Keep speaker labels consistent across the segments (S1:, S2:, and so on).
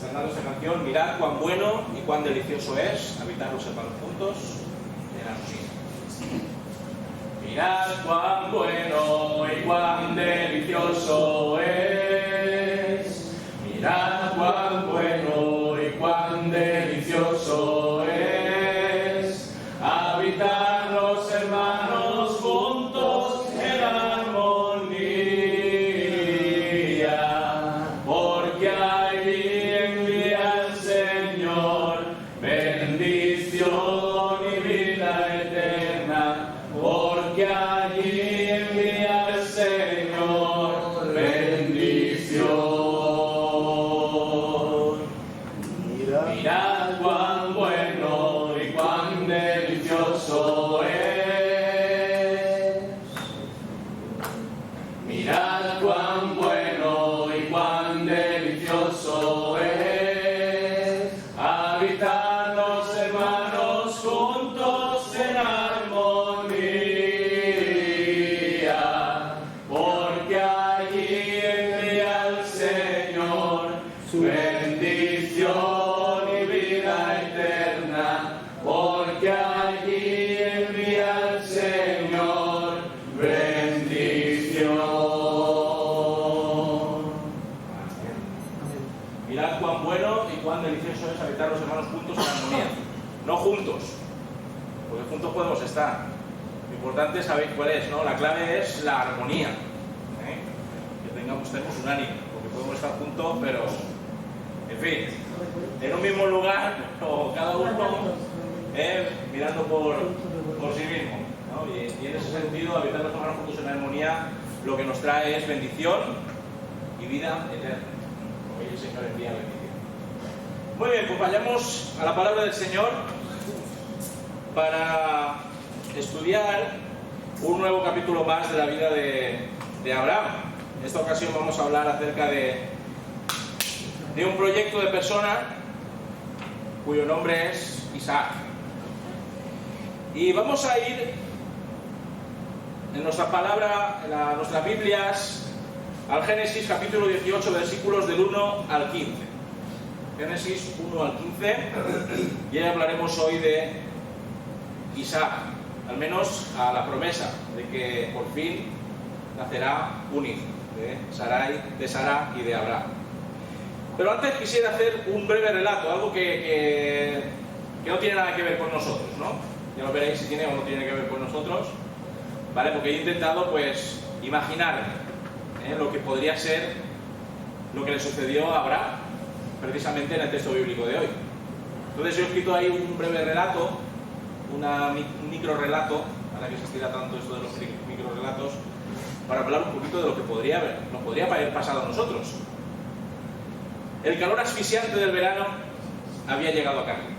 S1: cantando esta canción: mirad cuán bueno y cuán delicioso es habitar los hermanos juntos en armonía. Mirad cuán bueno y cuán delicioso es. Mirad cuán bueno y cuán delicioso es habitar los hermanos juntos en armonía, porque allí envía el Señor bendición y vida eterna, porque allí envía el Señor bendición. Mirad cuán bueno y cuán delicioso es. Mirad cuán bueno y cuán delicioso es habitar los hermanos juntos en armonía, porque allí envía el Señor su bendición y vida eterna, porque allí envía el Señor bendición. Mirad cuán bueno y cuán delicioso es habitar los hermanos juntos en armonía. No juntos, porque juntos podemos estar. Lo importante, sabéis cuál es, ¿no? La clave es la armonía. Que tenemos unánime, porque podemos estar juntos, pero, en fin, en un mismo lugar, o cada uno mirando por sí mismo, ¿no? Y en ese sentido, habitar los hermanos juntos en armonía, lo que nos trae es bendición y vida eterna. Hoy el Señor envía bendición. Muy bien, pues vayamos a la palabra del Señor para estudiar un nuevo capítulo más de la vida de Abraham. En esta ocasión vamos a hablar acerca de un proyecto de persona cuyo nombre es Isaac. Y vamos a ir en nuestra palabra, en nuestras Biblias, al Génesis capítulo 18, versículos del 1 al 15. Génesis 1 al 15, y hablaremos hoy de Isaac, al menos a la promesa de que por fin nacerá un hijo de Sara y de Abraham. Pero antes quisiera hacer un breve relato, algo que no tiene nada que ver con nosotros, ¿no? Ya lo veréis si tiene o no tiene que ver con nosotros, ¿vale? Porque he intentado, pues, imaginarme lo que podría ser lo que le sucedió a Abraham, precisamente en el texto bíblico de hoy. Entonces yo he escrito ahí un breve relato, un microrelato, ahora que se estira tanto esto de los microrelatos, para hablar un poquito de lo que nos podría haber pasado a nosotros. El calor asfixiante del verano había llegado a Carlit.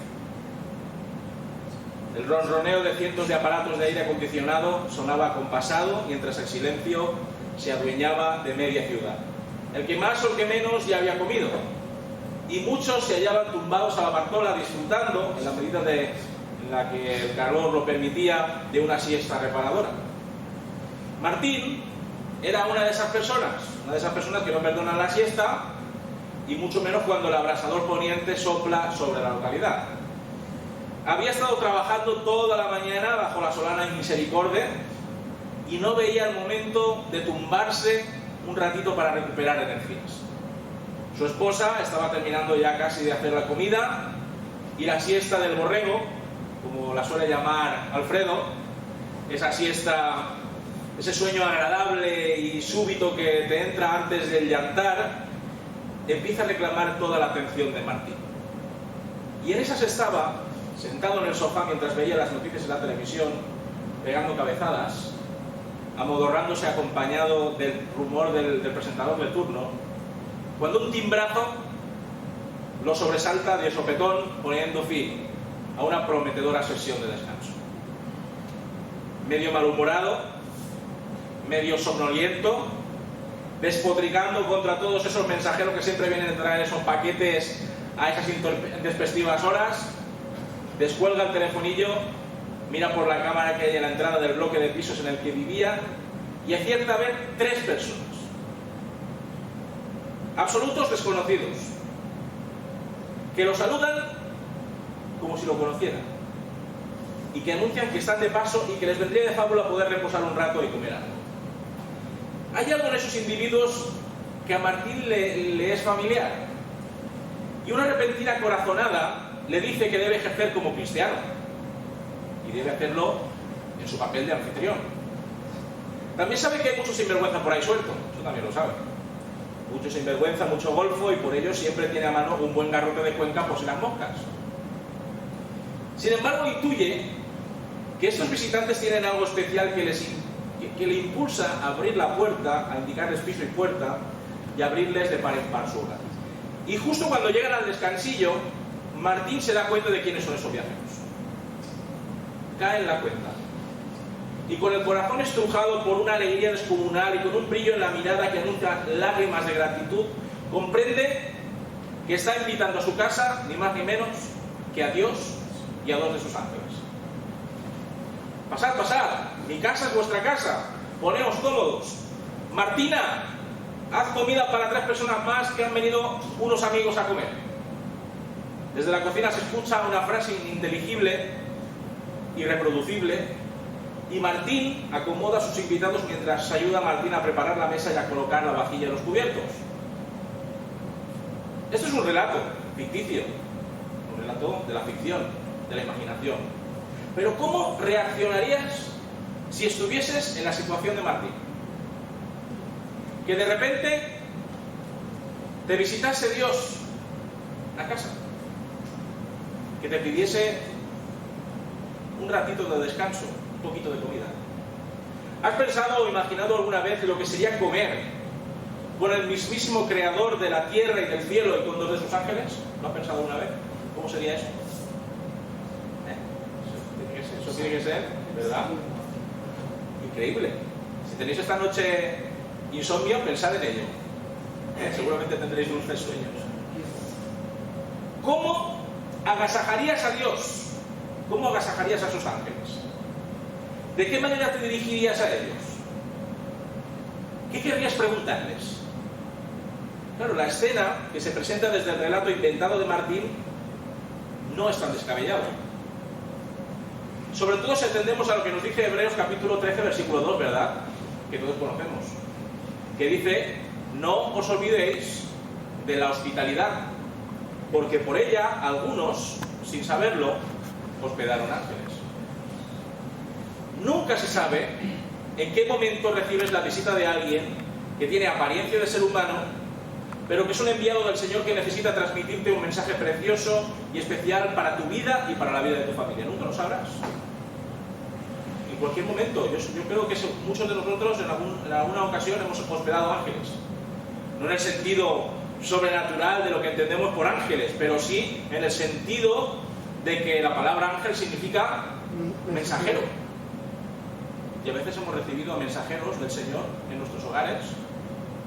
S1: El ronroneo de cientos de aparatos de aire acondicionado sonaba acompasado, mientras el silencio se adueñaba de media ciudad. El que más o el que menos ya había comido, y muchos se hallaban tumbados a la bartola disfrutando, en la medida en la que el calor lo permitía, de una siesta reparadora. Martín era una de esas personas que no perdonan la siesta, y mucho menos cuando el abrasador poniente sopla sobre la localidad. Había estado trabajando toda la mañana bajo la solana Misericordia y no veía el momento de tumbarse un ratito para recuperar energías. Su esposa estaba terminando ya casi de hacer la comida, y la siesta del borrego, como la suele llamar Alfredo, esa siesta, ese sueño agradable y súbito que te entra antes del yantar, empieza a reclamar toda la atención de Martín. Y en esas estaba, sentado en el sofá mientras veía las noticias en la televisión, pegando cabezadas, amodorrándose acompañado del rumor del presentador de turno, cuando un timbrazo lo sobresalta de sopetón, poniendo fin a una prometedora sesión de descanso. Medio malhumorado, medio somnoliento, despotricando contra todos esos mensajeros que siempre vienen a traer esos paquetes a esas intempestivas horas, descuelga el telefonillo, mira por la cámara que hay en la entrada del bloque de pisos en el que vivía y acierta a ver 3 personas. Absolutos desconocidos. que lo saludan como si lo conocieran y que anuncian que están de paso y que les vendría de fábula poder reposar un rato y comer algo. Hay algo en esos individuos que a Martín le es familiar, y una repentina corazonada le dice que debe ejercer como cristiano y debe hacerlo en su papel de anfitrión. También sabe que hay mucho sinvergüenza por ahí suelto, eso también lo sabe. Mucho sinvergüenza, mucho golfo, y por ello siempre tiene a mano un buen garrote de Cuenca por si las moscas. Sin embargo, intuye que estos visitantes tienen algo especial que le impulsa a abrir la puerta, a indicarles piso y puerta, y abrirles de par en par su hogar. Y justo cuando llegan al descansillo, Martín se da cuenta de quiénes son esos viajeros. Cae en la cuenta. Y con el corazón estrujado por una alegría descomunal y con un brillo en la mirada que anuncia lágrimas de gratitud, comprende que está invitando a su casa, ni más ni menos, que a Dios y a dos de sus ángeles. Pasad, pasad, mi casa es vuestra casa, poneos cómodos. Martina, haz comida para 3 personas más que han venido unos amigos a comer. Desde la cocina se escucha una frase ininteligible, irreproducible, y Martín acomoda a sus invitados mientras ayuda a Martín a preparar la mesa y a colocar la vajilla y los cubiertos. Esto es un relato ficticio, un relato de la ficción, de la imaginación. Pero ¿cómo reaccionarías si estuvieses en la situación de Martín? Que de repente te visitase Dios a casa, que te pidiese un ratito de descanso, un poquito de comida. ¿Has pensado o imaginado alguna vez lo que sería comer con el mismísimo creador de la tierra y del cielo y con 2 de sus ángeles? ¿Lo has pensado alguna vez? ¿Cómo sería eso? Eso tiene que ser, ¿verdad? Increíble. Si tenéis esta noche insomnio, pensad en ello. Seguramente tendréis dulces sueños. ¿Cómo agasajarías a Dios? ¿Cómo agasajarías a sus ángeles? ¿De qué manera te dirigirías a ellos? ¿Qué querrías preguntarles? Claro, la escena que se presenta desde el relato inventado de Martín no es tan descabellado. Sobre todo si atendemos a lo que nos dice Hebreos capítulo 13, versículo 2, ¿verdad? Que todos conocemos. Que dice, no os olvidéis de la hospitalidad, porque por ella algunos, sin saberlo, hospedaron ángeles. Nunca se sabe en qué momento recibes la visita de alguien que tiene apariencia de ser humano, pero que es un enviado del Señor que necesita transmitirte un mensaje precioso y especial para tu vida y para la vida de tu familia. Nunca lo sabrás. En cualquier momento. Yo creo que muchos de nosotros en alguna ocasión hemos hospedado ángeles. No en el sentido sobrenatural de lo que entendemos por ángeles, pero sí en el sentido de que la palabra ángel significa mensajero. Y a veces hemos recibido mensajeros del Señor en nuestros hogares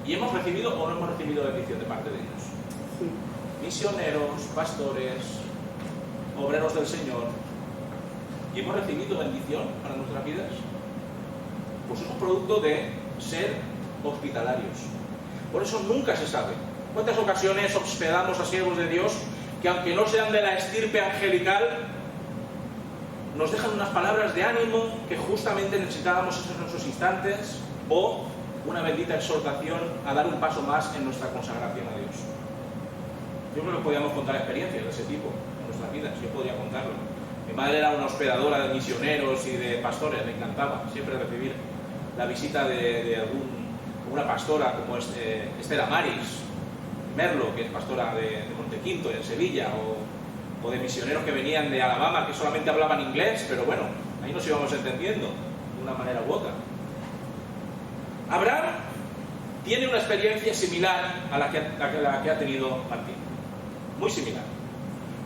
S1: y hemos recibido o no hemos recibido bendición de parte de ellos. Sí. Misioneros, pastores, obreros del Señor. ¿Y hemos recibido bendición para nuestras vidas? Pues es un producto de ser hospitalarios. Por eso nunca se sabe. ¿Cuántas ocasiones hospedamos a siervos de Dios que, aunque no sean de la estirpe angelical, nos dejan unas palabras de ánimo que justamente necesitábamos en esos instantes, o una bendita exhortación a dar un paso más en nuestra consagración a Dios? Yo creo que podíamos contar experiencias de ese tipo en nuestras vidas. Yo podría contarlo. Mi madre era una hospedadora de misioneros y de pastores, me encantaba siempre recibir la visita de una pastora como Estela Maris, Merlo, que es pastora de Montequinto, en Sevilla, o de misioneros que venían de Alabama, que solamente hablaban inglés, pero bueno, ahí nos íbamos entendiendo de una manera u otra. Abraham tiene una experiencia similar a la que ha tenido Martín, muy similar.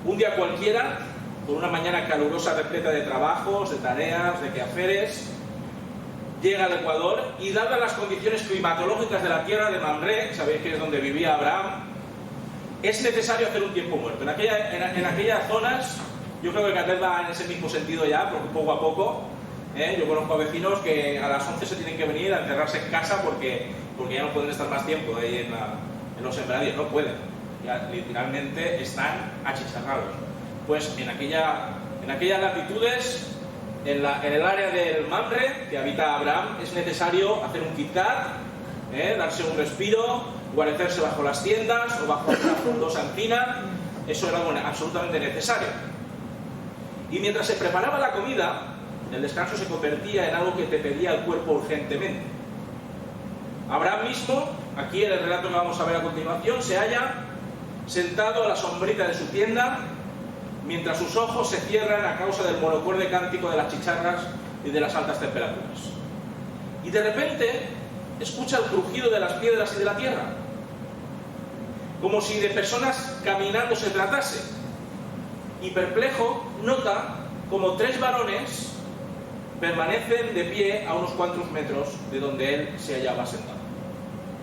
S1: Un día cualquiera, con una mañana calurosa repleta de trabajos, de tareas, de quehaceres, llega al Ecuador y, dadas las condiciones climatológicas de la tierra de Mamre, sabéis que es donde vivía Abraham, es necesario hacer un tiempo muerto. En aquellas zonas, yo creo que Catel va en ese mismo sentido ya, porque poco a poco, yo conozco a vecinos que a las 11 se tienen que venir a encerrarse en casa porque ya no pueden estar más tiempo ahí en los sembradíos, no pueden. ya literalmente están achicharrados. Pues en aquellas latitudes, en el área del Mamre que habita Abraham, es necesario hacer un Kit-Kat, darse un respiro, guarecerse bajo las tiendas o bajo una frondosa encina. Eso era algo absolutamente necesario. Y mientras se preparaba la comida, el descanso se convertía en algo que te pedía el cuerpo urgentemente. Abraham mismo, aquí en el relato que vamos a ver a continuación, se halla sentado a la sombrita de su tienda, mientras sus ojos se cierran a causa del monocorde cántico de las chicharras y de las altas temperaturas. Y de repente escucha el crujido de las piedras y de la tierra, como si de personas caminando se tratase, y perplejo nota como 3 varones permanecen de pie a unos cuantos metros de donde él se hallaba sentado.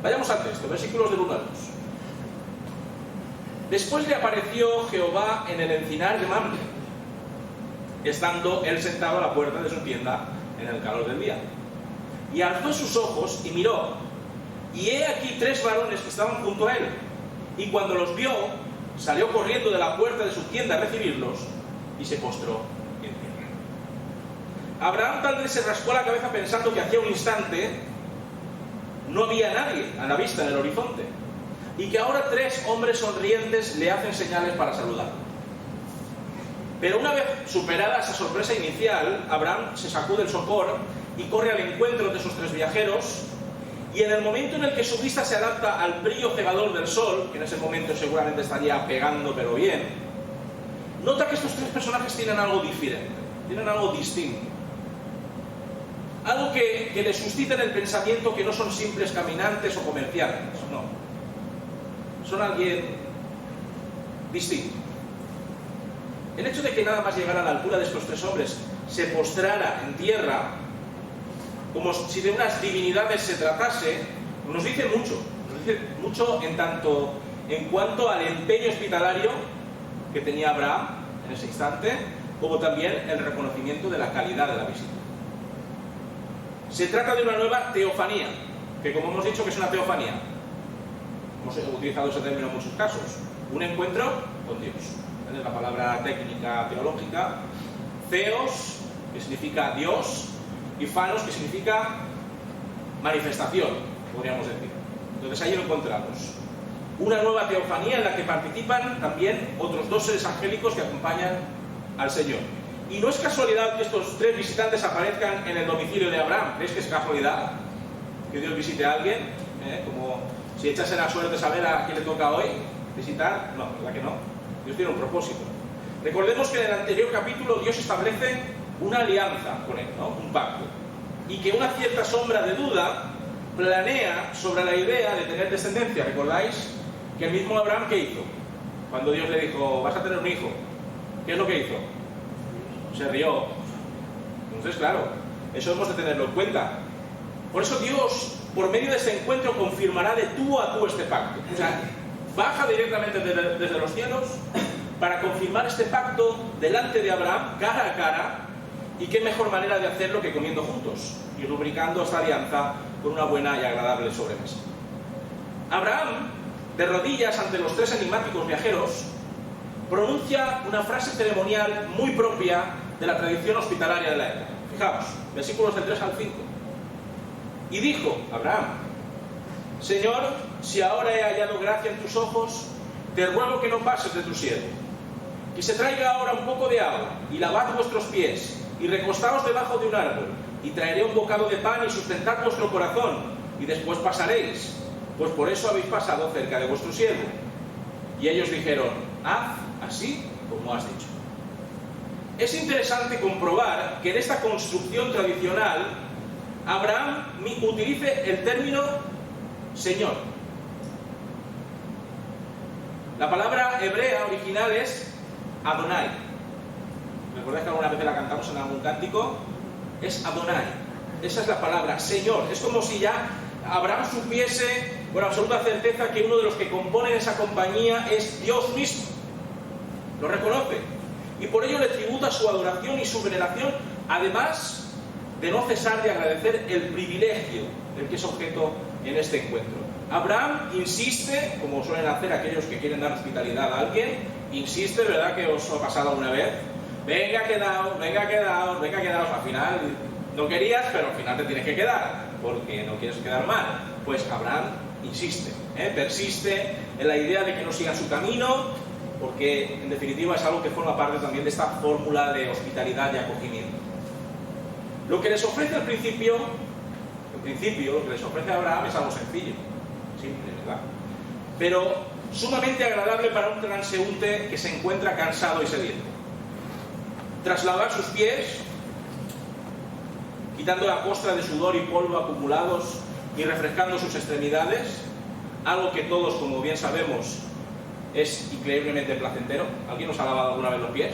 S1: Vayamos al texto, versículos del 1 al 2. Después le apareció Jehová en el encinar de Mamre, estando él sentado a la puerta de su tienda en el calor del día. Y alzó sus ojos y miró, y he aquí 3 varones que estaban junto a él. Y cuando los vio, salió corriendo de la puerta de su tienda a recibirlos y se postró en tierra. Abraham tal vez se rascó la cabeza pensando que hacía un instante no había nadie a la vista en el horizonte, y que ahora 3 hombres sonrientes le hacen señales para saludarlo. Pero una vez superada esa sorpresa inicial, Abraham se sacude el sopor y corre al encuentro de esos 3 viajeros, y en el momento en el que su vista se adapta al brillo cegador del sol, que en ese momento seguramente estaría pegando pero bien, nota que estos 3 personajes tienen algo diferente, tienen algo distinto. Algo que les suscita en el pensamiento que no son simples caminantes o comerciantes, no. Son alguien distinto. El hecho de que nada más llegar a la altura de estos 3 hombres se postrara en tierra, como si de unas divinidades se tratase, nos dice mucho en cuanto al empeño hospitalario que tenía Abraham en ese instante, como también el reconocimiento de la calidad de la visita. Se trata de una nueva teofanía, que como hemos dicho que es una teofanía, hemos utilizado ese término en muchos casos, un encuentro con Dios. Es la palabra técnica teológica, theos, que significa Dios, y phanos, que significa manifestación, podríamos decir. Entonces ahí lo encontramos. Una nueva teofanía en la que participan también otros 2 seres angélicos que acompañan al Señor. Y no es casualidad que estos 3 visitantes aparezcan en el domicilio de Abraham. ¿Crees que es casualidad que Dios visite a alguien? Como si echase la suerte de saber a quién le toca hoy visitar. No, ¿verdad que no? Dios tiene un propósito. Recordemos que en el anterior capítulo Dios establece una alianza con él, ¿no? Un pacto. Y que una cierta sombra de duda planea sobre la idea de tener descendencia. ¿Recordáis que el mismo Abraham qué hizo? Cuando Dios le dijo, vas a tener un hijo, ¿qué es lo que hizo? Se rió. Entonces, claro, eso hemos de tenerlo en cuenta. Por eso Dios, por medio de este encuentro, confirmará de tú a tú este pacto. O sea, baja directamente desde los cielos para confirmar este pacto delante de Abraham, cara a cara, y qué mejor manera de hacerlo que comiendo juntos y rubricando esta alianza con una buena y agradable sobremesa. Abraham, de rodillas ante los 3 enigmáticos viajeros, pronuncia una frase ceremonial muy propia de la tradición hospitalaria de la época. Fijaos, versículos del 3 al 5. Y dijo Abraham, Señor, si ahora he hallado gracia en tus ojos, te ruego que no pases de tu siervo. Que se traiga ahora un poco de agua, y lavad vuestros pies, y recostaos debajo de un árbol, y traeré un bocado de pan y sustentad vuestro corazón, y después pasaréis, pues por eso habéis pasado cerca de vuestro siervo. Y ellos dijeron, haz así como has dicho. Es interesante comprobar que en esta construcción tradicional Abraham utilice el término Señor. La palabra hebrea original es Adonai. ¿Recordáis que alguna vez la cantamos en algún cántico? Es Adonai. Esa es la palabra, Señor. Es como si ya Abraham supiese con absoluta certeza que uno de los que componen esa compañía es Dios mismo. Lo reconoce. Y por ello le tributa su adoración y su veneración, además de no cesar de agradecer el privilegio del que es objeto en este encuentro. Abraham insiste, como suelen hacer aquellos que quieren dar hospitalidad a alguien, insiste, ¿verdad? Que os ha pasado alguna vez. Venga, quedaos, venga, quedaos, venga, quedaos. Al final no querías, pero al final te tienes que quedar, porque no quieres quedar mal. Pues Abraham insiste, persiste en la idea de que no sigan su camino, porque en definitiva es algo que forma parte también de esta fórmula de hospitalidad y acogimiento. Lo que les ofrece al principio, lo que les ofrece a Abraham es algo sencillo, simple, ¿verdad? Pero sumamente agradable para un transeúnte que se encuentra cansado y sediento. Tras lavar sus pies, quitando la costra de sudor y polvo acumulados y refrescando sus extremidades, algo que todos, como bien sabemos, es increíblemente placentero. ¿Alguien nos ha lavado alguna vez los pies?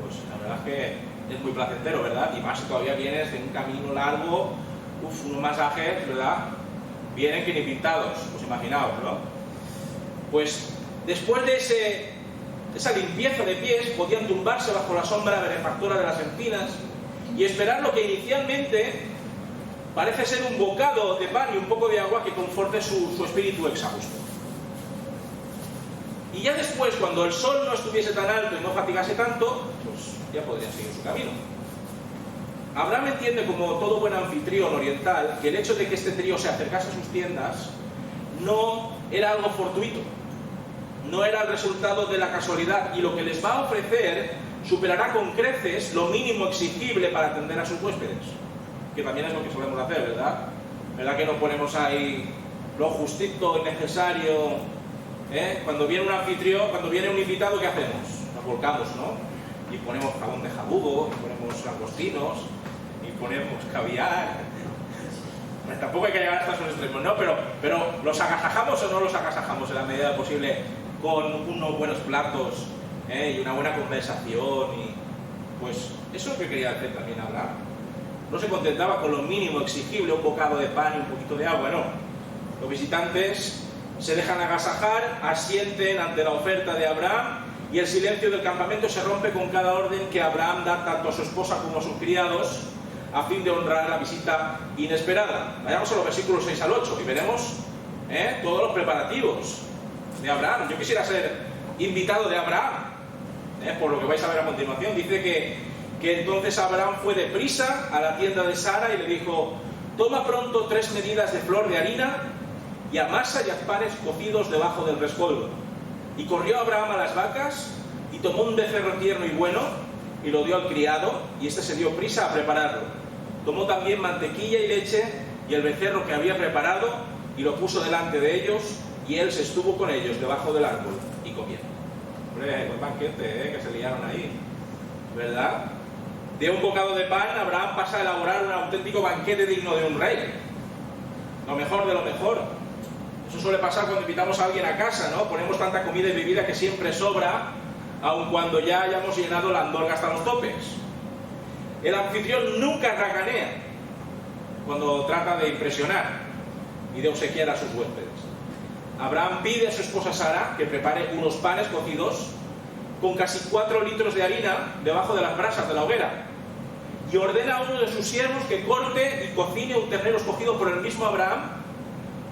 S1: Pues la verdad es que es muy placentero, ¿verdad? Y más si todavía vienes de un camino largo, unos masajes, ¿verdad? Vienen que ni pintados, pues imaginaos, ¿no? Pues después de esa limpieza de pies, podían tumbarse bajo la sombra benefactora de las encinas y esperar lo que inicialmente parece ser un bocado de pan y un poco de agua que conforte su espíritu exhausto. Y ya después, cuando el sol no estuviese tan alto y no fatigase tanto, pues ya podrían seguir su camino. Abraham entiende, como todo buen anfitrión oriental, que el hecho de que este trío se acercase a sus tiendas no era algo fortuito, no era el resultado de la casualidad, y lo que les va a ofrecer superará con creces lo mínimo exigible para atender a sus huéspedes, que también es lo que solemos hacer, ¿verdad? ¿Verdad que no ponemos ahí lo justito y necesario? Cuando viene un anfitrión, cuando viene un invitado, ¿qué hacemos? Nos volcamos, ¿no? Y ponemos jabón de jabugo, y ponemos langostinos, y ponemos caviar. Bueno, tampoco hay que llegar hasta esos extremos, ¿no? Pero ¿los agasajamos o no los agasajamos en la medida posible con unos buenos platos y una buena conversación? Y pues eso es lo que quería hacer también Abraham. No se contentaba con lo mínimo exigible, un bocado de pan y un poquito de agua, no. Los visitantes se dejan agasajar, asienten ante la oferta de Abraham, y el silencio del campamento se rompe con cada orden que Abraham da tanto a su esposa como a sus criados, a fin de honrar la visita inesperada. Vayamos a los versículos 6 al 8 y veremos todos los preparativos de Abraham. Yo quisiera ser invitado de Abraham, por lo que vais a ver a continuación. Dice que entonces Abraham fue deprisa a la tienda de Sara y le dijo: toma pronto 3 medidas de flor de harina y amasa y haz panes cocidos debajo del rescoldo. Y corrió Abraham a las vacas y tomó un becerro tierno y bueno y lo dio al criado, y éste se dio prisa a prepararlo. Tomó también mantequilla y leche y el becerro que había preparado y lo puso delante de ellos, y él se estuvo con ellos debajo del árbol y comieron. Hombre, buen banquete, que se liaron ahí, ¿verdad? De un bocado de pan, Abraham pasa a elaborar un auténtico banquete digno de un rey. Lo mejor de lo mejor. Eso suele pasar cuando invitamos a alguien a casa, ¿no? Ponemos tanta comida y bebida que siempre sobra, aun cuando ya hayamos llenado la andorga hasta los topes. El anfitrión nunca racanea cuando trata de impresionar y de obsequiar a sus huéspedes. Abraham pide a su esposa Sara que prepare unos panes cocidos con casi 4 litros de harina debajo de las brasas de la hoguera, y ordena a uno de sus siervos que corte y cocine un ternero escogido por el mismo Abraham,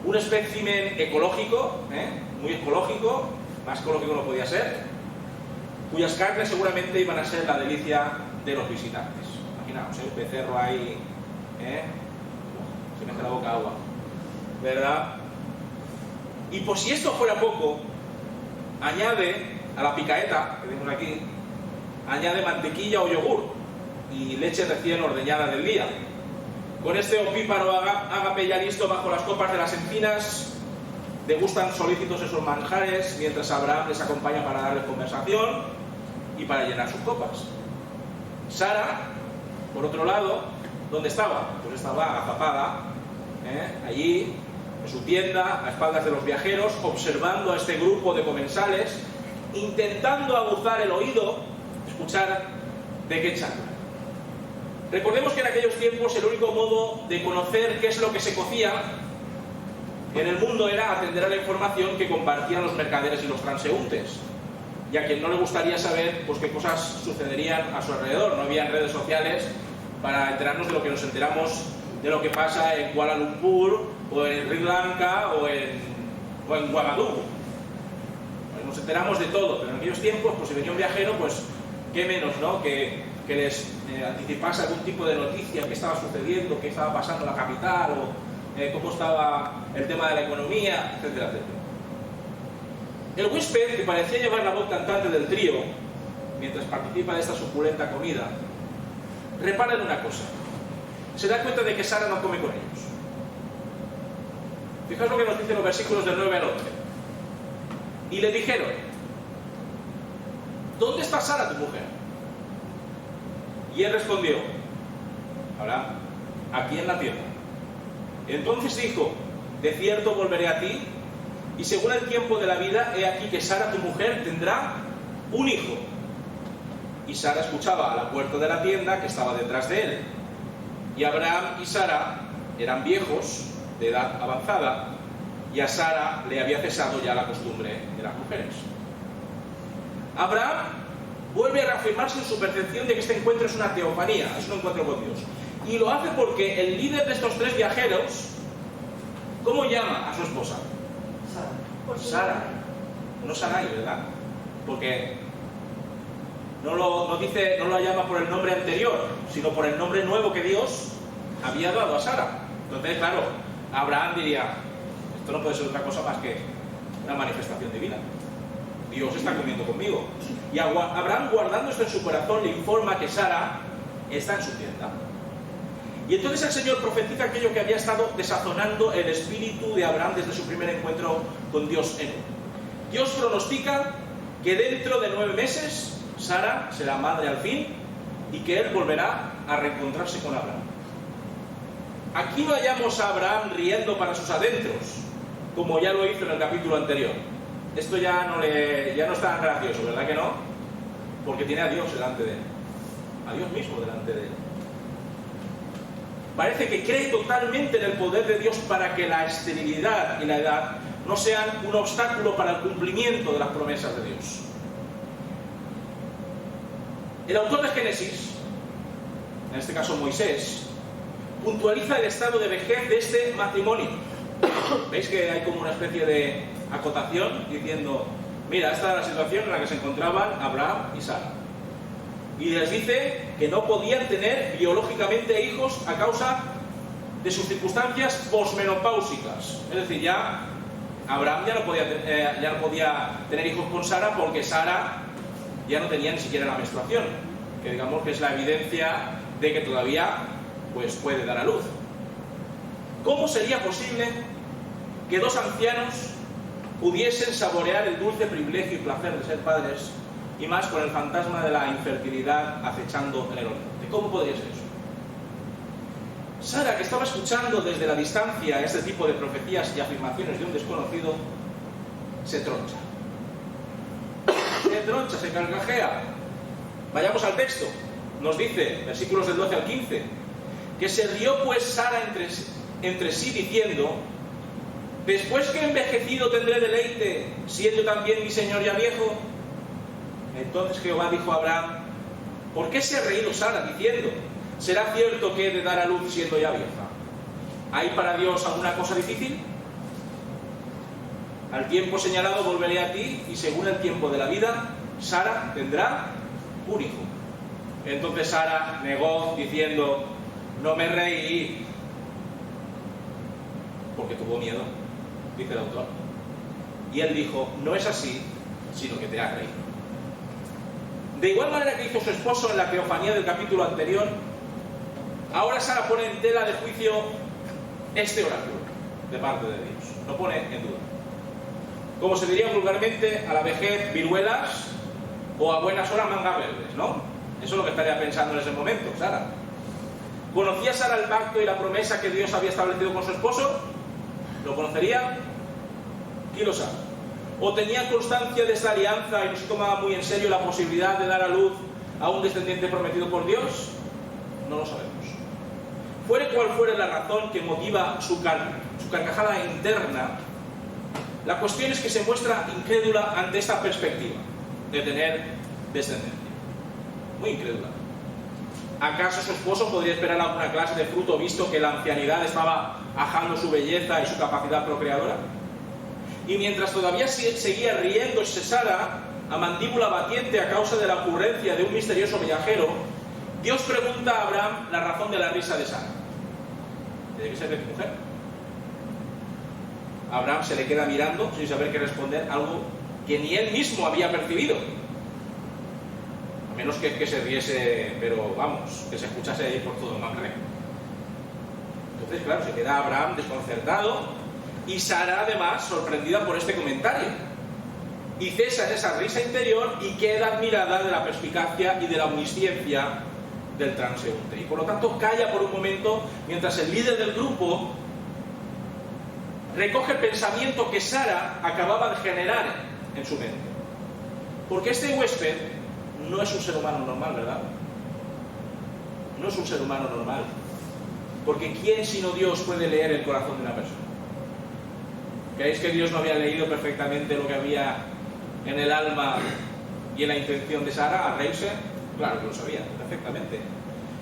S1: un espécimen ecológico, muy ecológico, más ecológico no podía ser, cuyas carnes seguramente iban a ser la delicia de los visitantes. Imaginaos, un becerro ahí, se me hace la boca agua, ¿verdad? Y por si esto fuera poco, añade a la picaeta, que vemos aquí, añade mantequilla o yogur y leche recién ordeñada del día. Con este opíparo ágape ya listo bajo las copas de las encinas, degustan solícitos esos manjares mientras Abraham les acompaña para darles conversación y para llenar sus copas. Sara, por otro lado, ¿dónde estaba? Pues estaba agazapada, allí en su tienda, a espaldas de los viajeros, observando a este grupo de comensales, intentando aguzar el oído, escuchar de qué charla. Recordemos que en aquellos tiempos el único modo de conocer qué es lo que se cocía en el mundo era atender a la información que compartían los mercaderes y los transeúntes. Y a quien no le gustaría saber pues qué cosas sucederían a su alrededor. No había redes sociales para enterarnos de lo que nos enteramos de lo que pasa en Kuala Lumpur o en Sri Lanka, o en Ouagadougou. Pues nos enteramos de todo, pero en aquellos tiempos, pues si venía un viajero, pues qué menos, ¿no? Que les anticipase algún tipo de noticia, qué estaba sucediendo, qué estaba pasando en la capital, o cómo estaba el tema de la economía, etcétera, etcétera. El huésped, que parecía llevar la voz cantante del trío, mientras participa de esta suculenta comida, repara en una cosa. Se da cuenta de que Sara no come con ellos. Fijaos lo que nos dicen los versículos del 9 al 11. Y le dijeron: ¿dónde está Sara, tu mujer? Y él respondió: Abraham, aquí en la tierra. Entonces dijo: de cierto volveré a ti, y según el tiempo de la vida, he aquí que Sara, tu mujer, tendrá un hijo. Y Sara escuchaba a la puerta de la tienda que estaba detrás de él. Y Abraham y Sara eran viejos, de edad avanzada, y a Sara le había cesado ya la costumbre de las mujeres. Abraham vuelve a reafirmarse en su percepción de que este encuentro es una teofanía, es un encuentro con Dios. Y lo hace porque el líder de estos tres viajeros, ¿cómo llama a su esposa? Sara. No Sarai, ¿verdad? Porque no la llama por el nombre anterior, sino por el nombre nuevo que Dios había dado a Sara. Entonces, claro, Abraham diría: esto no puede ser otra cosa más que una manifestación divina. Dios está comiendo conmigo. Y Abraham, guardando esto en su corazón, le informa que Sara está en su tienda. Y entonces el Señor profetiza aquello que había estado desazonando el espíritu de Abraham desde su primer encuentro con Dios en él. Dios pronostica que dentro de 9 meses Sara será madre al fin y que él volverá a reencontrarse con Abraham. Aquí no hallamos a Abraham riendo para sus adentros, como ya lo hizo en el capítulo anterior. Esto ya no es tan gracioso, ¿verdad que no? Porque tiene a Dios delante de él, a Dios mismo delante de él. Parece que cree totalmente en el poder de Dios para que la esterilidad y la edad no sean un obstáculo para el cumplimiento de las promesas de Dios. El autor de Génesis, en este caso Moisés, puntualiza el estado de vejez de este matrimonio. ¿Veis que hay como una especie de acotación diciendo: mira, esta era la situación en la que se encontraban Abraham y Sara? Y les dice que no podían tener biológicamente hijos a causa de sus circunstancias posmenopáusicas. Es decir, ya Abraham ya no podía tener hijos con Sara, porque Sara ya no tenía ni siquiera la menstruación, que digamos que es la evidencia de que todavía pues puede dar a luz. ¿Cómo sería posible que dos ancianos pudiesen saborear el dulce privilegio y placer de ser padres, y más con el fantasma de la infertilidad acechando en el horizonte? ¿Cómo podría ser eso? Sara, que estaba escuchando desde la distancia este tipo de profecías y afirmaciones de un desconocido, se troncha. Se carcajea. Vayamos al texto. Nos dice, versículos del 12 al 15, que se rió pues Sara entre sí diciendo: después que envejecido tendré deleite, siendo también mi señor ya viejo. Entonces Jehová dijo a Abraham: ¿por qué se ha reído Sara diciendo: será cierto que he de dar a luz siendo ya vieja? ¿Hay para Dios alguna cosa difícil? Al tiempo señalado volveré a ti, y según el tiempo de la vida, Sara tendrá un hijo. Entonces Sara negó diciendo: no me reí, porque tuvo miedo, dice el autor. Y él dijo: no es así, sino que te has reído. De igual manera que hizo su esposo en la teofanía del capítulo anterior, ahora Sara pone en tela de juicio este oráculo de parte de Dios. Lo pone en duda. Como se diría vulgarmente, a la vejez viruelas, o a buenas horas mangas verdes, ¿no? Eso es lo que estaría pensando en ese momento Sara. ¿Conocía Sara el pacto y la promesa que Dios había establecido con su esposo? ¿Lo conocería? ¿Quién lo sabe? ¿O tenía constancia de esta alianza y no se tomaba muy en serio la posibilidad de dar a luz a un descendiente prometido por Dios? No lo sabemos. Fuere cual fuere la razón que motiva su carcajada interna, la cuestión es que se muestra incrédula ante esta perspectiva de tener descendencia. Muy incrédula. ¿Acaso su esposo podría esperar alguna clase de fruto visto que la ancianidad estaba ajando su belleza y su capacidad procreadora? Y mientras todavía seguía riéndose Sara, a mandíbula batiente a causa de la ocurrencia de un misterioso viajero, Dios pregunta a Abraham la razón de la risa de Sara. ¿Tiene que ser de tu mujer? Abraham se le queda mirando sin saber qué responder, algo que ni él mismo había percibido. A menos que se riese, pero vamos, que se escuchase ahí por todo Mamre. Entonces, claro, se queda Abraham desconcertado y Sara, además, sorprendida por este comentario. Y cesa en esa risa interior y queda admirada de la perspicacia y de la omnisciencia del transeúnte. Y por lo tanto, calla por un momento mientras el líder del grupo recoge el pensamiento que Sara acababa de generar en su mente. Porque este huésped no es un ser humano normal, ¿verdad? No es un ser humano normal. Porque ¿quién sino Dios puede leer el corazón de una persona? ¿Creéis que Dios no había leído perfectamente lo que había en el alma y en la intención de Sara al reírse? Claro que lo sabía, perfectamente.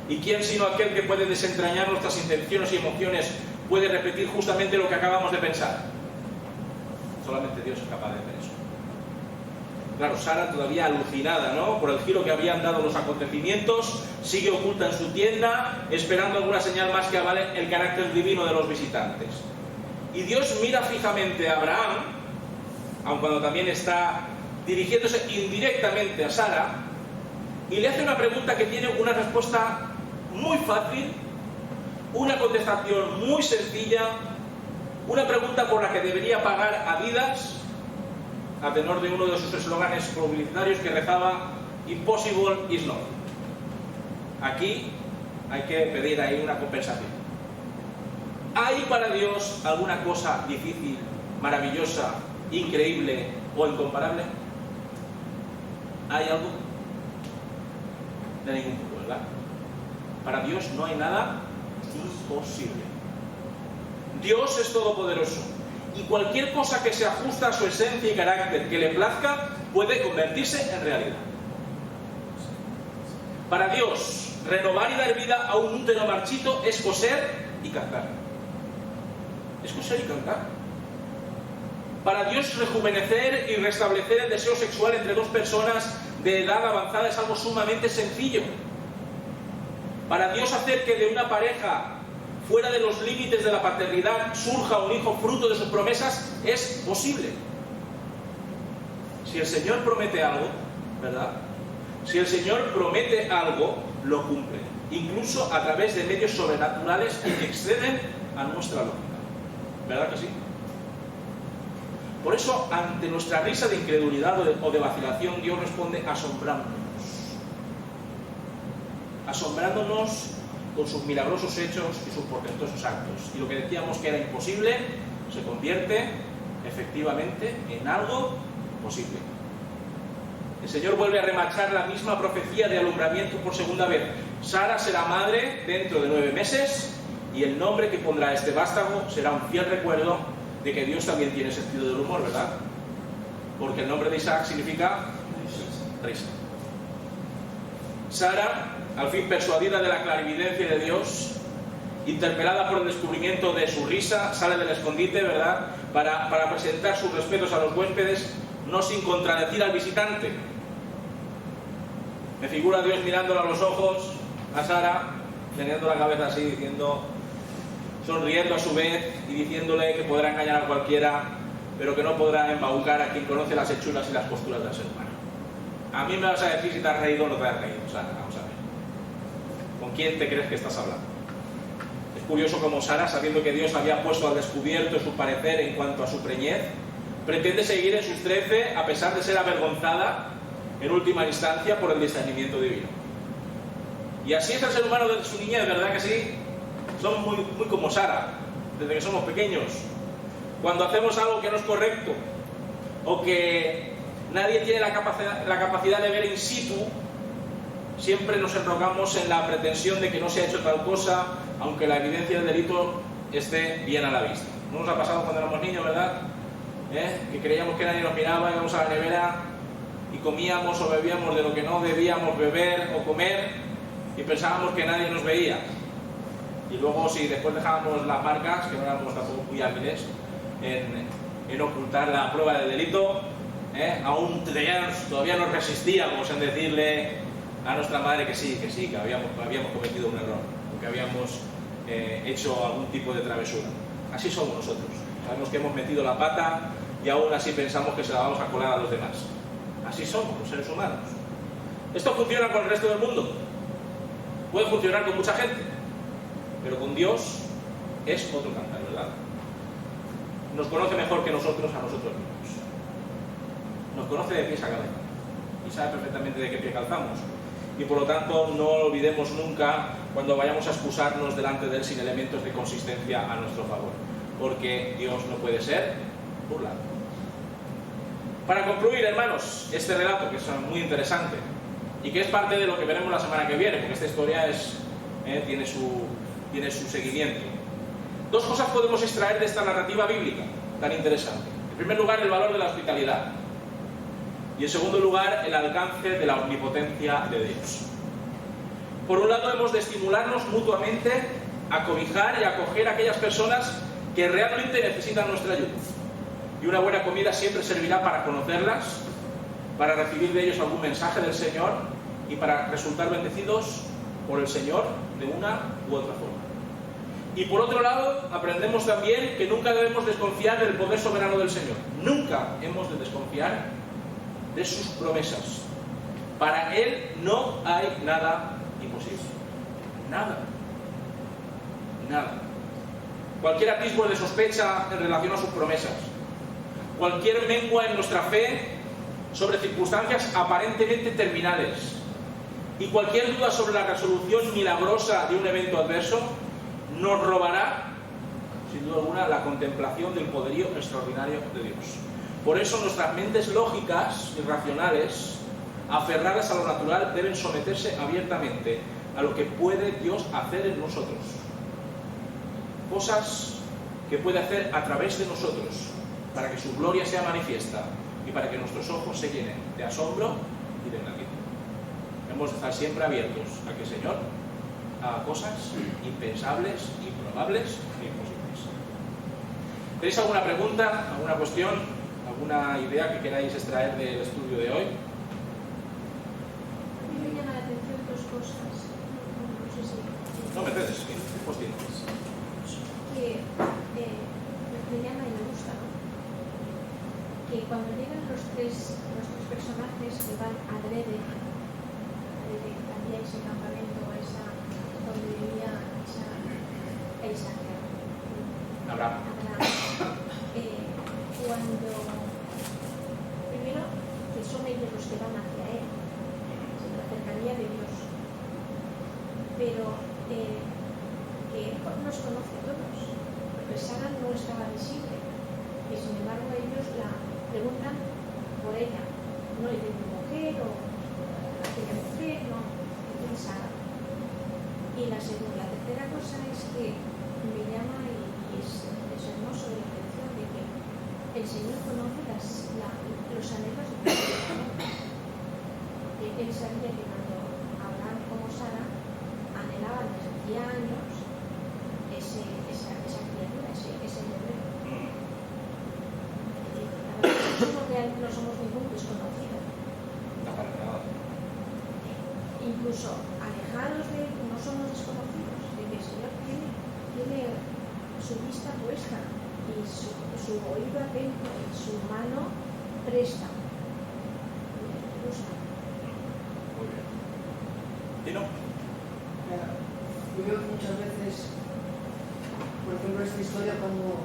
S1: ¿Y quién sino aquel que puede desentrañar nuestras intenciones y emociones puede repetir justamente lo que acabamos de pensar? Solamente Dios es capaz de hacer eso. Claro, Sara, todavía alucinada, ¿no?, por el giro que habían dado los acontecimientos, sigue oculta en su tienda, esperando alguna señal más que avale el carácter divino de los visitantes. Y Dios mira fijamente a Abraham, aun cuando también está dirigiéndose indirectamente a Sara, y le hace una pregunta que tiene una respuesta muy fácil, una contestación muy sencilla, una pregunta por la que debería pagar a vidas, a tenor de uno de sus eslóganes publicitarios que rezaba "Impossible is not". Aquí hay que pedir ahí una compensación. ¿Hay para Dios alguna cosa difícil, maravillosa, increíble o incomparable? ¿Hay algo? De ningún tipo, ¿verdad? Para Dios no hay nada imposible. Dios es todopoderoso. Y cualquier cosa que se ajusta a su esencia y carácter, que le plazca, puede convertirse en realidad. Para Dios, renovar y dar vida a un útero marchito es coser y cantar. Es coser y cantar. Para Dios, rejuvenecer y restablecer el deseo sexual entre dos personas de edad avanzada es algo sumamente sencillo. Para Dios, hacer que de una pareja fuera de los límites de la paternidad surja un hijo fruto de sus promesas es posible. Si el Señor promete algo, ¿verdad? Si el Señor promete algo, lo cumple, incluso a través de medios sobrenaturales que exceden a nuestra lógica. ¿Verdad que sí? Por eso, ante nuestra risa de incredulidad o de vacilación, Dios responde asombrándonos con sus milagrosos hechos y sus portentosos actos. Y lo que decíamos que era imposible se convierte efectivamente en algo posible. El Señor vuelve a remachar la misma profecía de alumbramiento por segunda vez. Sara será madre dentro de 9 meses y el nombre que pondrá a este vástago será un fiel recuerdo de que Dios también tiene sentido del humor, ¿verdad? Porque el nombre de Isaac significa risa. Sara, al fin persuadida de la clarividencia de Dios, interpelada por el descubrimiento de su risa, sale del escondite, ¿verdad?, para presentar sus respetos a los huéspedes, no sin contradecir al visitante. Me figura a Dios mirándolo a los ojos, a Sara, teniendo la cabeza así, diciendo, sonriendo a su vez y diciéndole que podrá engañar a cualquiera, pero que no podrá embaucar a quien conoce las hechuras y las posturas del ser humano. A mí me vas a decir si te has reído o no te has reído, Sara, vamos a ver. ¿Con quién te crees que estás hablando? Es curioso como Sara, sabiendo que Dios había puesto al descubierto su parecer en cuanto a su preñez, pretende seguir en sus 13 a pesar de ser avergonzada en última instancia por el discernimiento divino. Y así es el ser humano desde su niñez, ¿verdad que sí? Somos muy como Sara, desde que somos pequeños. Cuando hacemos algo que no es correcto o que nadie tiene la capacidad de ver in situ, siempre nos enrocamos en la pretensión de que no se ha hecho tal cosa, aunque la evidencia del delito esté bien a la vista. ¿No nos ha pasado cuando éramos niños, verdad? Que creíamos que nadie nos miraba, íbamos a la nevera y comíamos o bebíamos de lo que no debíamos beber o comer, y pensábamos que nadie nos veía. Y luego, si después dejábamos las marcas, que no éramos tampoco muy hábiles en ocultar la prueba del delito, aún todavía nos resistíamos en decirle a nuestra madre que sí, que habíamos cometido un error, que habíamos hecho algún tipo de travesura. Así somos nosotros. Sabemos que hemos metido la pata y aún así pensamos que se la vamos a colar a los demás. Así somos los seres humanos. ¿Esto funciona con el resto del mundo? Puede funcionar con mucha gente, pero con Dios es otro cantar, ¿verdad? Nos conoce mejor que nosotros a nosotros mismos. Nos conoce de pies a cabeza y sabe perfectamente de qué pie calzamos. Y por lo tanto no olvidemos nunca cuando vayamos a excusarnos delante de Él sin elementos de consistencia a nuestro favor, porque Dios no puede ser burlado. Para concluir, hermanos, este relato, que es muy interesante y que es parte de lo que veremos la semana que viene, porque esta historia tiene su seguimiento. Dos cosas podemos extraer de esta narrativa bíblica tan interesante. En primer lugar, el valor de la hospitalidad. Y en segundo lugar, el alcance de la omnipotencia de Dios. Por un lado, hemos de estimularnos mutuamente a cobijar y a acoger a aquellas personas que realmente necesitan nuestra ayuda. Y una buena comida siempre servirá para conocerlas, para recibir de ellos algún mensaje del Señor y para resultar bendecidos por el Señor de una u otra forma. Y por otro lado, aprendemos también que nunca debemos desconfiar del poder soberano del Señor. Nunca hemos de desconfiar de sus promesas. Para Él no hay nada imposible. Nada. Nada. Cualquier atisbo de sospecha en relación a sus promesas, cualquier mengua en nuestra fe sobre circunstancias aparentemente terminales y cualquier duda sobre la resolución milagrosa de un evento adverso nos robará, sin duda alguna, la contemplación del poderío extraordinario de Dios. Por eso nuestras mentes lógicas y racionales, aferradas a lo natural, deben someterse abiertamente a lo que puede Dios hacer en nosotros. Cosas que puede hacer a través de nosotros para que su gloria sea manifiesta y para que nuestros ojos se llenen de asombro y de gratitud. Hemos de estar siempre abiertos a que el Señor haga cosas impensables, improbables e imposibles. ¿Tenéis alguna pregunta, alguna cuestión, alguna idea que queráis extraer del estudio de hoy?
S2: A mí me llama la atención dos cosas. No sé si...
S1: No me cedes, pues tienes.
S2: Que me llama y me gusta, ¿no? Que cuando llegan los tres personajes que van adrede a ese campamento, a esa donde vivía esa
S1: Abraham.
S2: Cuando primero que son ellos los que van hacia él, la cercanía de Dios, pero que él nos conoce a todos, porque Sara no estaba visible y sin embargo ellos la preguntan por ella, no le dicen mujer o aquella mujer, no, dicen Sara. Y la tercera cosa es que me llama y es hermoso de la atención de que el Señor conoce los anhelos de Dios. Él sabía que cuando Abraham como Sara anhelaban desde hacía años esa criatura, ese bebé. No somos ningún desconocido.
S1: No para nada.
S2: Incluso alejados de él, no somos desconocidos, de que el Señor tiene su vista puesta y su oído atento y su mano presta. Me gusta.
S1: Muy bien. ¿Tino?
S3: Yo veo que muchas veces, por ejemplo, esta historia cuando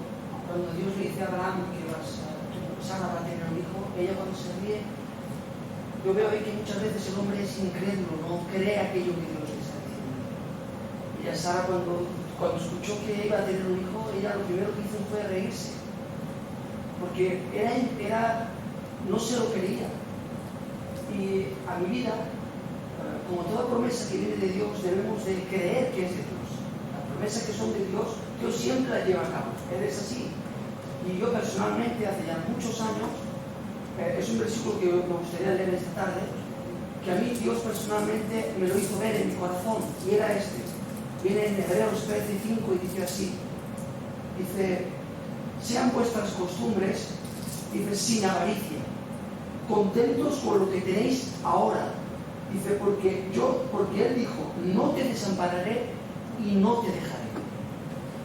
S3: Dios le dice a Abraham que Sara va a tener un hijo, ella cuando se ríe, yo veo ahí que muchas veces el hombre es incrédulo, no cree aquello que Dios le está diciendo. Y a Sara cuando escuchó que iba a tener un hijo, ella lo primero que hizo fue reírse, porque no se lo creía. Y a mi vida, como toda promesa que viene de Dios, debemos de creer que es de Dios. Las promesas que son de Dios, Dios siempre las lleva a cabo. Es así. Y yo personalmente, hace ya muchos años, es un versículo que me gustaría leer esta tarde, que a mí Dios personalmente me lo hizo ver en mi corazón, y era este. Viene en Hebreos 13:5 y dice así, dice, sean vuestras costumbres, dice, sin avaricia, contentos con lo que tenéis ahora, dice, porque Él dijo, no te desampararé y no te dejaré.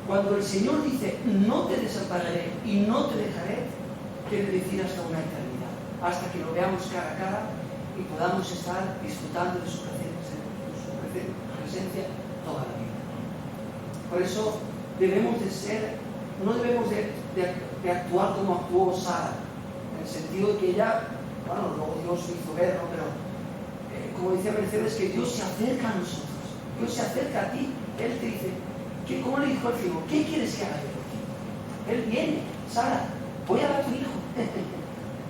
S3: Cuando el Señor dice, no te desampararé y no te dejaré, quiere decir hasta una eternidad, hasta que lo veamos cara a cara y podamos estar disfrutando de su presencia toda la vida. Por eso debemos de ser, no debemos de actuar como actuó Sara, en el sentido de que ella, bueno, luego Dios hizo ver, ¿no? Pero como decía Mercedes, que Dios se acerca a nosotros, Dios se acerca a ti, Él te dice, ¿cómo le dijo al ciego? ¿Qué quieres que haga yo por ti? Él viene, Sara, voy a dar a tu hijo,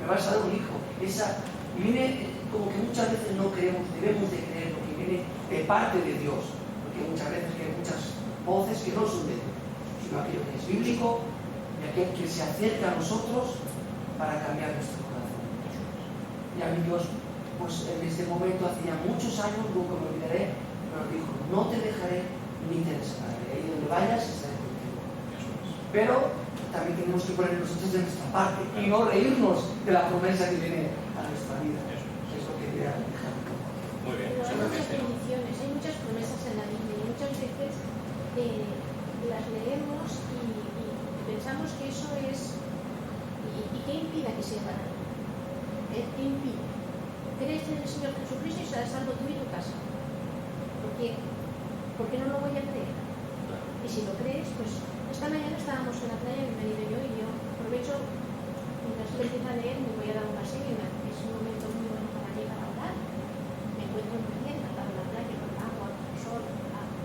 S3: me vas a dar un hijo. Y viene como que muchas veces no creemos, debemos de creer lo que viene de parte de Dios, porque muchas veces hay muchas voces que no son de Dios, sino aquello que es bíblico y aquel que se acerca a nosotros para cambiar nuestro corazón. Y a mí Dios, pues en este momento, hacía muchos años, nunca me olvidaré, nos dijo, no te dejaré ni te desampararé, ahí donde vayas estaré contigo. Pero también tenemos que poner nosotros de nuestra parte y no reírnos de la promesa que viene a nuestra vida. Eso es lo que quería dejar.
S1: Muy bien.
S2: Pero hay muchas bendiciones, hay muchas promesas en la Biblia y muchas veces las leemos y pensamos que eso es... ¿Y qué impida que sea para mí? ¿Qué impide? ¿Crees en el Señor Jesucristo y serás salvo tú y tu casa? ¿Por qué? ¿Por qué no lo voy a creer? Y si lo crees, pues esta mañana estábamos en la playa, mi marido y yo aprovecho, mientras él empieza a leer, me voy a dar un paseo y es un momento muy bueno para mí para orar. Me encuentro muy bien, al lado de la playa, con el agua, con el sol, con el agua.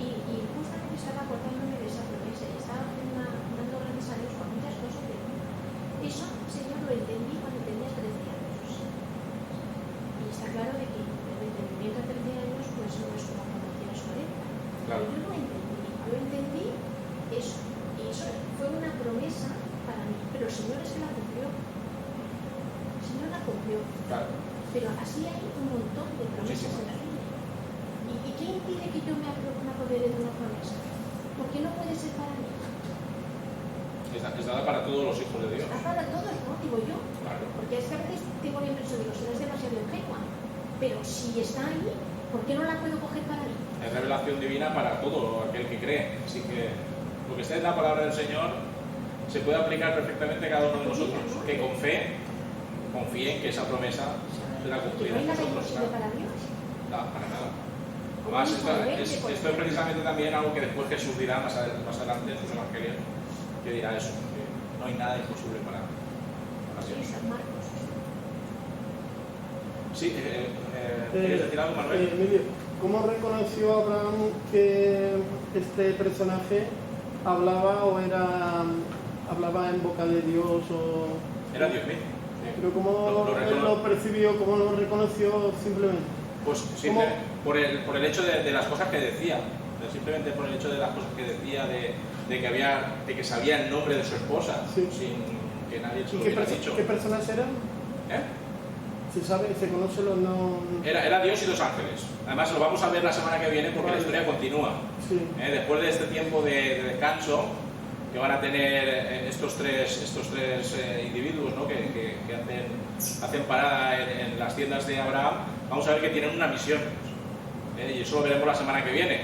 S2: Y justamente estaba acordándome de esa promesa y estaba dando grandes a Dios por muchas cosas de mí. Eso, Señor, lo entendí cuando tenías 13 años. Y está claro de que el entendimiento a 13 años pues no es como cuando tienes 40.
S1: Claro.
S2: Yo lo entendí eso. Y eso fue una promesa para mí. Pero el Señor es que la cumplió. El Señor la cumplió.
S1: Claro.
S2: Pero así hay un montón de promesas en la Biblia. ¿Y qué impide que yo me apodere de una promesa? ¿Por qué no puede ser para mí?
S1: Es dada para todos los hijos de Dios.
S2: Está para todos, ¿no? Digo yo.
S1: Claro.
S2: Porque es que a veces tengo la impresión de que serás demasiado ingenua. Pero si está ahí, ¿por qué no la puedo coger para mí?
S1: Es revelación divina para todo aquel que cree. Así que lo que está en la palabra del Señor se puede aplicar perfectamente a cada uno de nosotros. Que con fe confíen que esa promesa será cumplida.
S2: ¿No hay nada imposible para Dios?
S1: No, para nada. Además, esto es precisamente también algo que después Jesús dirá más adelante en sus evangelios, que dirá eso, que no hay nada imposible para Dios.
S2: Sí, San Marcos.
S1: Sí, ¿quieres decir algo, Manuel?
S4: Emilio, ¿cómo reconoció Abraham que este personaje hablaba hablaba en boca de Dios o...?
S1: Era Dios mismo.
S4: Pero ¿cómo él lo percibió, cómo lo reconoció simplemente?
S1: Pues por el hecho de las cosas que decía, simplemente por el hecho de las cosas que decía, de que sabía el nombre de su esposa,
S4: sí,
S1: sin que nadie se lo
S4: ¿Y
S1: hubiera dicho.
S4: qué personas eran? ¿Se conoce los no...?
S1: Era Dios y dos ángeles. Además lo vamos a ver la semana que viene porque la historia continúa.
S4: Sí.
S1: Después de este tiempo de descanso que van a tener estos tres individuos, ¿no? que hacen parada en las tiendas de Abraham, vamos a ver que tienen una misión. Y eso lo veremos la semana que viene.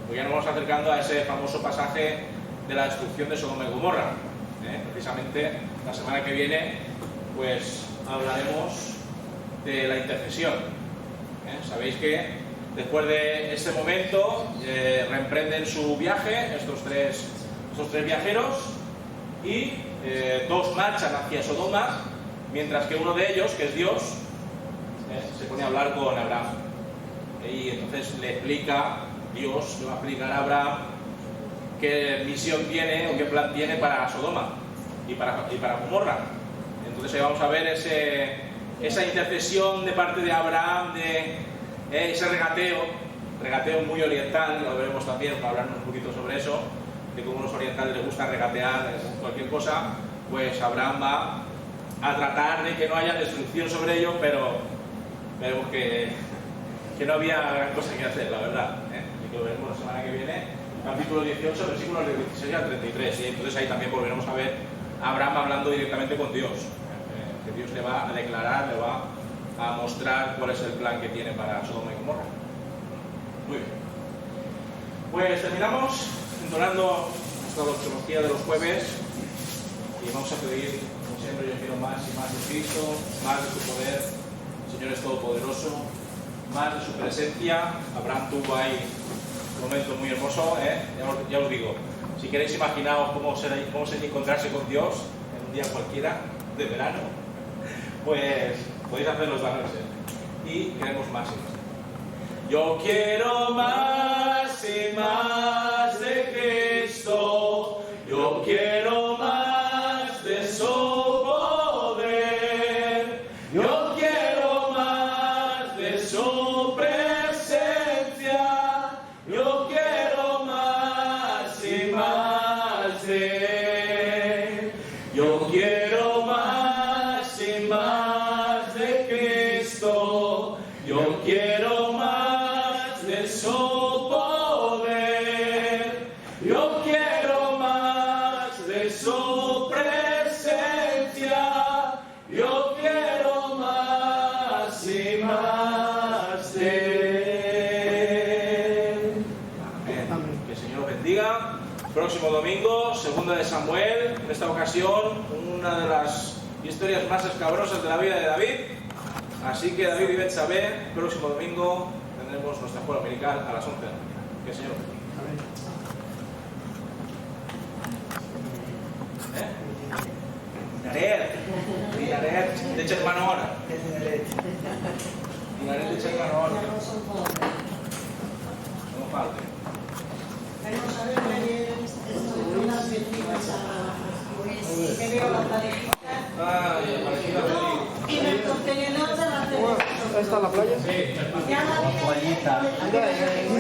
S1: Porque ya nos vamos acercando a ese famoso pasaje de la destrucción de Sodoma y Gomorra. Precisamente la semana que viene pues hablaremos de la intercesión. Sabéis que después de este momento reemprenden su viaje estos tres viajeros y dos marchan hacia Sodoma, mientras que uno de ellos, que es Dios, se pone a hablar con Abraham. Y entonces Dios le va a explicar a Abraham qué misión tiene o qué plan tiene para Sodoma y para Gomorra. Entonces ahí vamos a ver esa intercesión de parte de Abraham, de ese regateo muy oriental, lo veremos también para hablar un poquito sobre eso, de cómo a los orientales les gusta regatear cualquier cosa. Pues Abraham va a tratar de que no haya destrucción sobre ellos, pero Vemos que no había gran cosa que hacer, la verdad. Y que lo veremos la semana que viene, capítulo 18, versículos del 16 al 33. Y entonces ahí también volveremos a ver a Abraham hablando directamente con Dios. Que Dios le va a declarar, le va a mostrar cuál es el plan que tiene para Sodoma y Gomorra. Muy bien. Pues terminamos entonando nuestra doxología de los jueves y vamos a pedir, como siempre, yo quiero más y más de Cristo, más de su poder. El Señor es todopoderoso, más de su presencia. Abraham tuvo ahí un momento muy hermoso, ya os digo. Si queréis imaginaos cómo sería encontrarse con Dios en un día cualquiera de verano, pues podéis hacerlo esta noche. Y queremos más y más. Yo quiero más y más de Cristo. Yo quiero más de su poder. Yo quiero más de su presencia. Yo quiero más y más de él. Yo quiero más y más de Cristo. Yo quiero más de su poder. Yo quiero más de su presencia. Yo quiero más y más de él. Amén. Que el Señor os bendiga. Próximo domingo, segunda de Samuel. En esta ocasión, una de las historias más escabrosas de la vida de David. Así que David y Betsabé, próximo domingo tendremos nuestra escuela dominical a las 11 de la mañana. Que el Señor os bendiga. Dinaret, de echar mano ahora. Dinaret, de echar mano ahora. No falte.
S3: Queremos saber unas vecinas que veo la parejita
S1: Ay, parecida feliz.
S3: y en el contenedor de la
S4: ¿Ahí está la playa?
S1: Sí,
S3: ya la vi.